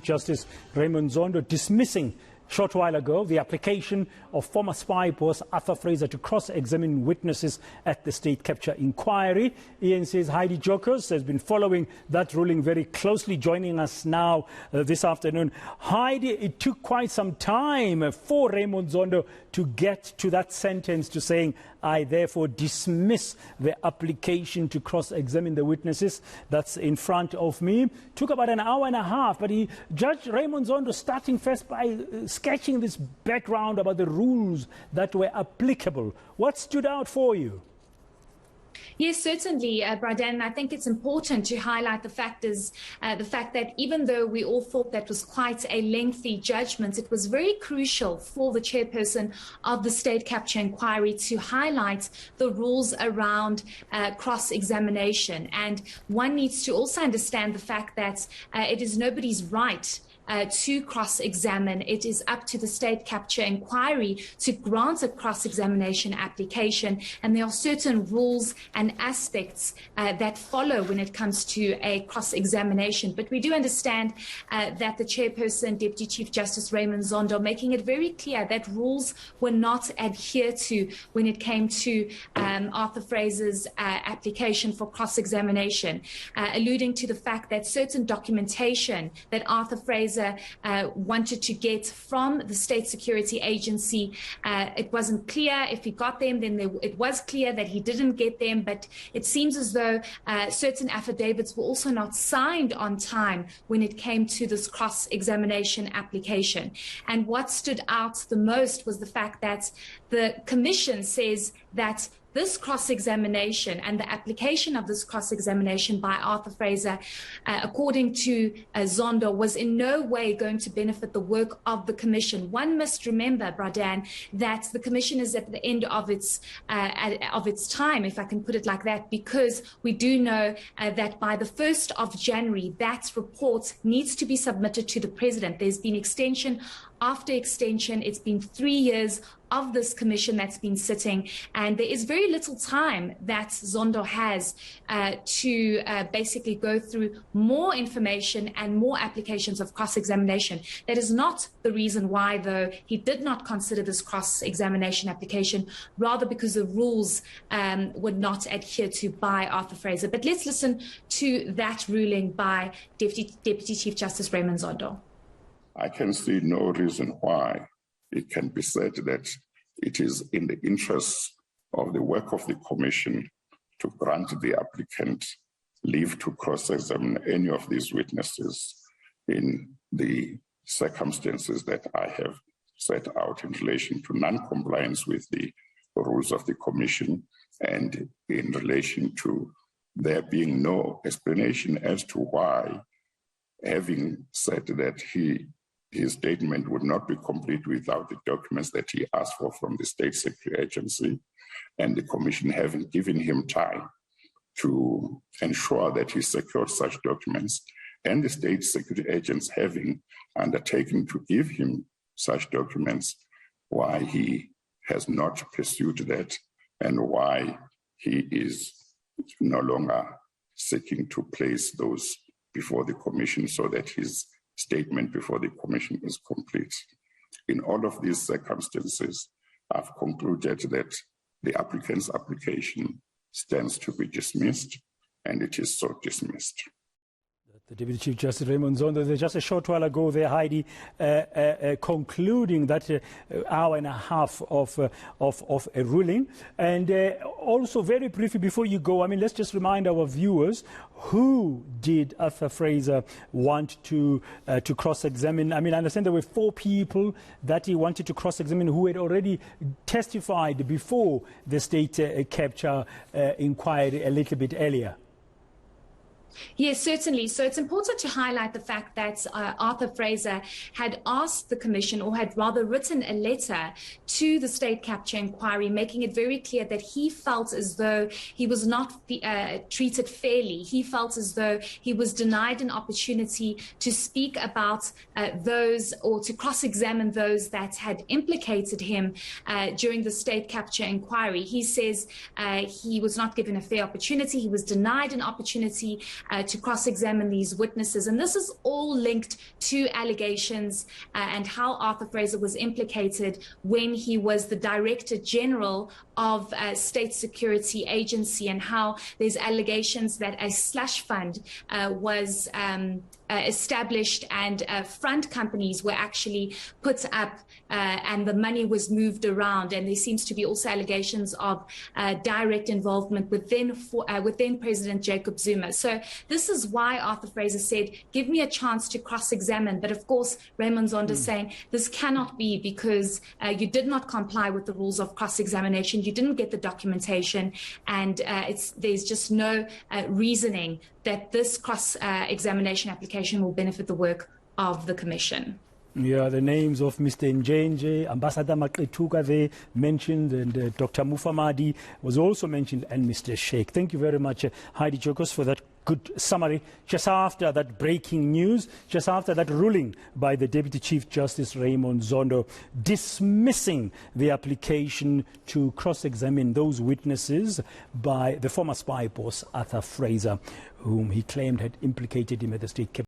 Justice Raymond Zondo dismissing short while ago the application of former spy boss Arthur Fraser to cross-examine witnesses at the state capture inquiry. eNCA's Heidi Giokos has been following that ruling very closely, joining us now this afternoon. Heidi, it took quite some time for Raymond Zondo to get to that sentence to saying, I therefore dismiss the application to cross-examine the witnesses. That's in front of me. Took about an hour and a half, but Judge Raymond Zondo starting first by sketching this background about the rules that were applicable. What stood out for you? Yes, certainly, Braden. I think it's important to highlight the fact that even though we all thought that was quite a lengthy judgment, it was very crucial for the chairperson of the state capture inquiry to highlight the rules around cross-examination. And one needs to also understand the fact that it is nobody's right to cross-examine. It is up to the state capture inquiry to grant a cross-examination application, and there are certain rules and aspects that follow when it comes to a cross-examination. But we do understand that the chairperson, Deputy Chief Justice Raymond Zondo, making it very clear that rules were not adhered to when it came to Arthur Fraser's application for cross-examination, alluding to the fact that certain documentation that Arthur Fraser wanted to get from the State Security Agency. It wasn't clear if he got them, then it was clear that he didn't get them, but it seems as though certain affidavits were also not signed on time when it came to this cross-examination application. And what stood out the most was the fact that the Commission says that this cross-examination and the application of this cross-examination by Arthur Fraser, according to Zondo, was in no way going to benefit the work of the Commission. One must remember, Bradan, that the Commission is at the end of its time, if I can put it like that, because we do know that by the 1st of January, that report needs to be submitted to the President. There's been extension after extension. It's been 3 years of this commission that's been sitting, and there is very little time that Zondo has to basically go through more information and more applications of cross-examination. That is not the reason why, though, he did not consider this cross-examination application, rather because the rules were not adhered to by Arthur Fraser. But let's listen to that ruling by Deputy Chief Justice Raymond Zondo. I can see no reason why it can be said that it is in the interest of the work of the Commission to grant the applicant leave to cross-examine any of these witnesses in the circumstances that I have set out in relation to non-compliance with the rules of the Commission, and in relation to there being no explanation as to why, having said that his statement would not be complete without the documents that he asked for from the State Security Agency, and the Commission having given him time to ensure that he secured such documents, and the State Security Agents having undertaken to give him such documents, why he has not pursued that, and why he is no longer seeking to place those before the Commission so that his statement before the Commission is complete. In all of these circumstances, I've concluded that the applicant's application stands to be dismissed, and it is so dismissed. The Deputy Chief Justice Raymond Zondo, just a short while ago there, Heidi, concluding that hour and a half of a ruling. And also very briefly before you go, I mean, let's just remind our viewers, who did Arthur Fraser want to cross-examine? I mean, I understand there were 4 people that he wanted to cross-examine who had already testified before the state capture inquiry a little bit earlier. Yes, certainly. So it's important to highlight the fact that Arthur Fraser had asked the Commission, or had rather written a letter to the State Capture Inquiry, making it very clear that he felt as though he was not treated fairly. He felt as though he was denied an opportunity to speak about those, or to cross-examine those that had implicated him during the State Capture Inquiry. He says he was not given a fair opportunity. He was denied an opportunity to cross-examine these witnesses. And this is all linked to allegations and how Arthur Fraser was implicated when he was the Director General of State Security Agency, and how there's allegations that a slush fund was established and front companies were actually put up and the money was moved around. And there seems to be also allegations of direct involvement within President Jacob Zuma. So this is why Arthur Fraser said, give me a chance to cross-examine. But of course, Raymond Zondo is saying this cannot be, because you did not comply with the rules of cross-examination. You didn't get the documentation, and there's just no reasoning that this cross-examination application will benefit the work of the Commission. Yeah, the names of Mr. Njenje, Ambassador Maqetuka they mentioned, and Dr. Mufamadi was also mentioned, and Mr. Sheikh. Thank you very much, Heidi Giokos, for that good summary. Just after that breaking news, just after that ruling by the Deputy Chief Justice Raymond Zondo dismissing the application to cross-examine those witnesses by the former spy boss Arthur Fraser, whom he claimed had implicated him at the state capture.